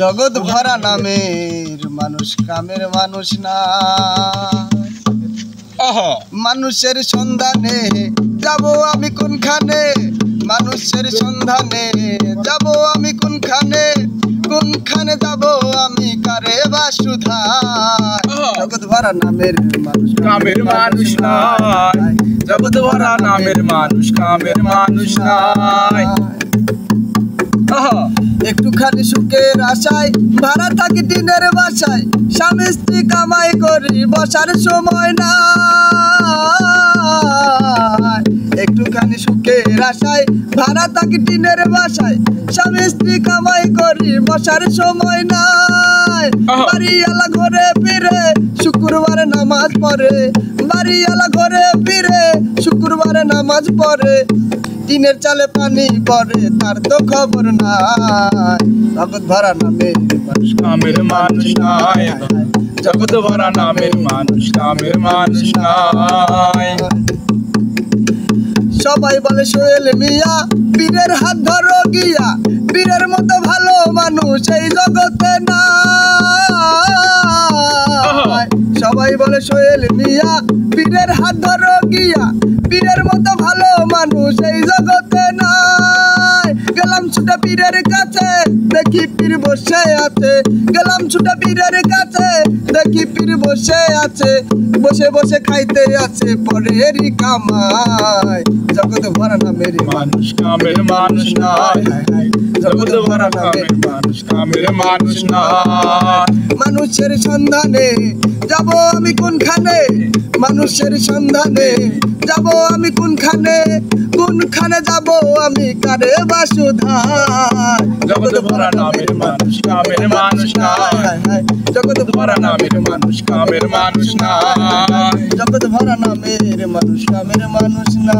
জগৎ ভরা নামের মানুষ কামের মানুষ না। মানুষের সন্ধানে যাব আমি কোনখানে, মানুষের সন্ধানে যাব আমি কোনখানে, কোনখানে যাব আমি কারে বা সুধার। জগৎ ভরা নামের মানুষ কামের মানুষ নাই, জগৎ ভরা নামের মানুষ কামের মানুষ নাই। একটুখানি সুখের আশায় ভাড়া থাকি টিনের বাসায়, স্বামী স্ত্রী কামাই করি বসার সময় না। একটুখানি সুখের আশায় ভাড়া থাকি টিনের বাসায়, স্বামী স্ত্রী কামাই করি বসার সময় নাই। বাড়িওয়ালা ঘরে ফিরে শুক্রবারে নামাজ পড়ে, বাড়িওয়ালা ঘরে ফিরে শুক্রবারে নামাজ পড়ে, টিনের চালে পানি পড়ে তার তো খবর নাই। জগৎ ভরা নামের মানুষ কামের মানুষ নাই, জগৎ ভরা নামের মানুষ কামের মানুষ নাই। সবাই বলে সোহেল মিয়া পীরের হাত ধরো গিয়া, পীরের মতো ভালো মানুষ এই জগতে নাই। সবাই বলে সোহেল মিয়া পীরের হাত ধরো গিয়া, পীরের মতো ভালো মানুষ এই জগতে নাই। গেলাম ছুটা পীরের কাছে দেখি পীর বসে আছে, গেলাম ছুটা পীরের কাছে দেখি পীর বসে আছে, বসে বসে খাইতে আছে পরেরই কামাই। জগৎ ভরা নামের মানুষ কামের মানুষ নাই, জগৎ ভরা নামের মানুষ কামের মানুষ নাই। মানুষের সন্ধানে যাব আমি কোনখানে, মানুষের সন্ধানে যাব আমি কোনখানে, কোনখানে যাব আমি কারে বা সুধার। জগৎ ভরা নামের মানুষ কামের মানুষ নাই, জগৎ ভরা নামের মানুষ কামের মানুষ নাই, জগৎ ভরা নামের মানুষ কামের মানুষ না।